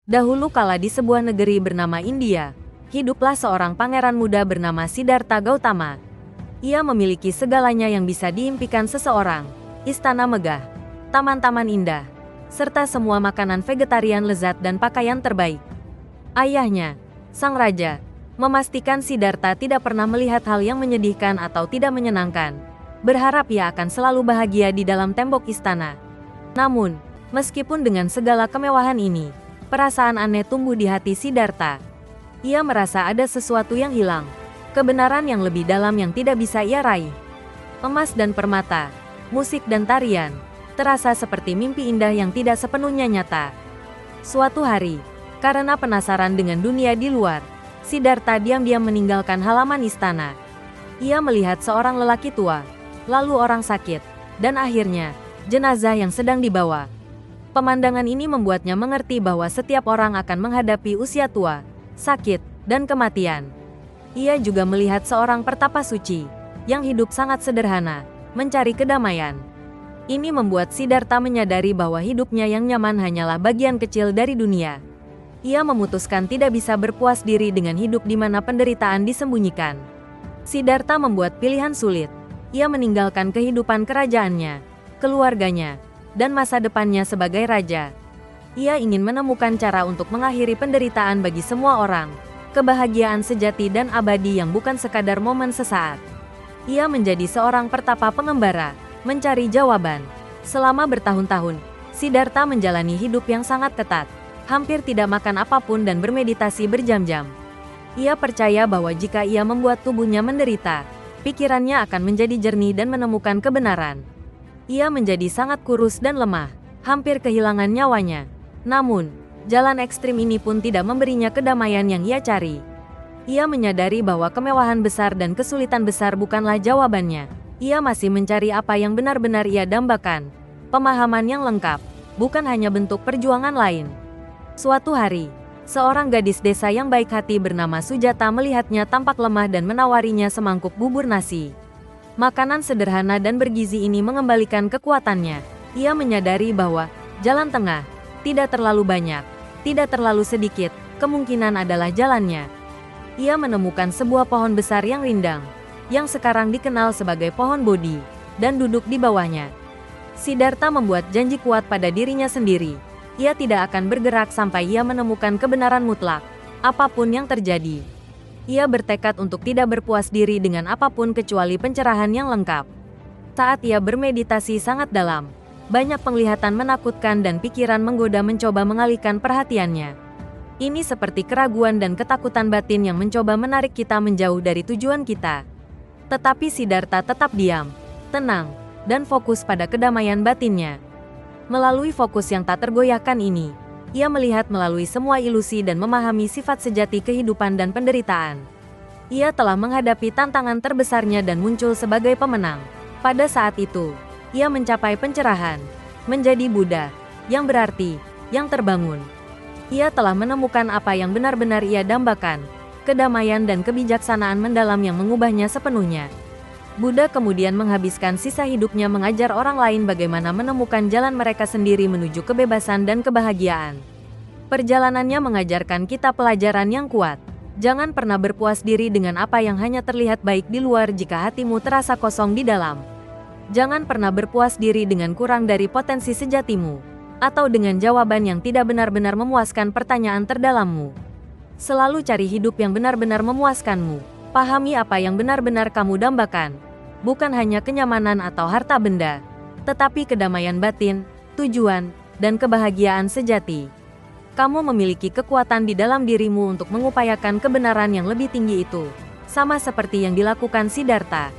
Dahulu kala di sebuah negeri bernama India, hiduplah seorang pangeran muda bernama Siddhartha Gautama. Ia memiliki segalanya yang bisa diimpikan seseorang, istana megah, taman-taman indah, serta semua makanan vegetarian lezat dan pakaian terbaik. Ayahnya, sang raja, memastikan Siddhartha tidak pernah melihat hal yang menyedihkan atau tidak menyenangkan. Berharap ia akan selalu bahagia di dalam tembok istana. Namun, meskipun dengan segala kemewahan ini, perasaan aneh tumbuh di hati Siddhartha. Ia merasa ada sesuatu yang hilang, kebenaran yang lebih dalam yang tidak bisa ia raih. Emas dan permata, musik dan tarian, terasa seperti mimpi indah yang tidak sepenuhnya nyata. Suatu hari, karena penasaran dengan dunia di luar, Siddhartha diam-diam meninggalkan halaman istana. Ia melihat seorang lelaki tua, lalu orang sakit, dan akhirnya, jenazah yang sedang dibawa. Pemandangan ini membuatnya mengerti bahwa setiap orang akan menghadapi usia tua, sakit, dan kematian. Ia juga melihat seorang pertapa suci, yang hidup sangat sederhana, mencari kedamaian. Ini membuat Siddhartha menyadari bahwa hidupnya yang nyaman hanyalah bagian kecil dari dunia. Ia memutuskan tidak bisa berpuas diri dengan hidup di mana penderitaan disembunyikan. Siddhartha membuat pilihan sulit. Ia meninggalkan kehidupan kerajaannya, keluarganya, dan masa depannya sebagai raja. Ia ingin menemukan cara untuk mengakhiri penderitaan bagi semua orang, kebahagiaan sejati dan abadi yang bukan sekadar momen sesaat. Ia menjadi seorang pertapa pengembara, mencari jawaban. Selama bertahun-tahun, Siddhartha menjalani hidup yang sangat ketat, hampir tidak makan apapun dan bermeditasi berjam-jam. Ia percaya bahwa jika ia membuat tubuhnya menderita, pikirannya akan menjadi jernih dan menemukan kebenaran. Ia menjadi sangat kurus dan lemah, hampir kehilangan nyawanya. Namun, jalan ekstrim ini pun tidak memberinya kedamaian yang ia cari. Ia menyadari bahwa kemewahan besar dan kesulitan besar bukanlah jawabannya. Ia masih mencari apa yang benar-benar ia dambakan. Pemahaman yang lengkap, bukan hanya bentuk perjuangan lain. Suatu hari, seorang gadis desa yang baik hati bernama Sujata melihatnya tampak lemah dan menawarinya semangkuk bubur nasi. Makanan sederhana dan bergizi ini mengembalikan kekuatannya. Ia menyadari bahwa jalan tengah, tidak terlalu banyak, tidak terlalu sedikit, kemungkinan adalah jalannya. Ia menemukan sebuah pohon besar yang rindang, yang sekarang dikenal sebagai pohon Bodhi, dan duduk di bawahnya. Siddhartha membuat janji kuat pada dirinya sendiri. Ia tidak akan bergerak sampai ia menemukan kebenaran mutlak, apapun yang terjadi. Ia bertekad untuk tidak berpuas diri dengan apapun kecuali pencerahan yang lengkap. Saat ia bermeditasi sangat dalam, banyak penglihatan menakutkan dan pikiran menggoda mencoba mengalihkan perhatiannya. Ini seperti keraguan dan ketakutan batin yang mencoba menarik kita menjauh dari tujuan kita. Tetapi Siddhartha tetap diam, tenang, dan fokus pada kedamaian batinnya. Melalui fokus yang tak tergoyahkan ini, ia melihat melalui semua ilusi dan memahami sifat sejati kehidupan dan penderitaan. Ia telah menghadapi tantangan terbesarnya dan muncul sebagai pemenang. Pada saat itu, ia mencapai pencerahan, menjadi Buddha, yang berarti, yang terbangun. Ia telah menemukan apa yang benar-benar ia dambakan, kedamaian dan kebijaksanaan mendalam yang mengubahnya sepenuhnya. Buddha kemudian menghabiskan sisa hidupnya mengajar orang lain bagaimana menemukan jalan mereka sendiri menuju kebebasan dan kebahagiaan. Perjalanannya mengajarkan kita pelajaran yang kuat. Jangan pernah berpuas diri dengan apa yang hanya terlihat baik di luar jika hatimu terasa kosong di dalam. Jangan pernah berpuas diri dengan kurang dari potensi sejatimu, atau dengan jawaban yang tidak benar-benar memuaskan pertanyaan terdalammu. Selalu cari hidup yang benar-benar memuaskanmu. Pahami apa yang benar-benar kamu dambakan. Bukan hanya kenyamanan atau harta benda, tetapi kedamaian batin, tujuan, dan kebahagiaan sejati. Kamu memiliki kekuatan di dalam dirimu untuk mengupayakan kebenaran yang lebih tinggi itu, sama seperti yang dilakukan Siddhartha.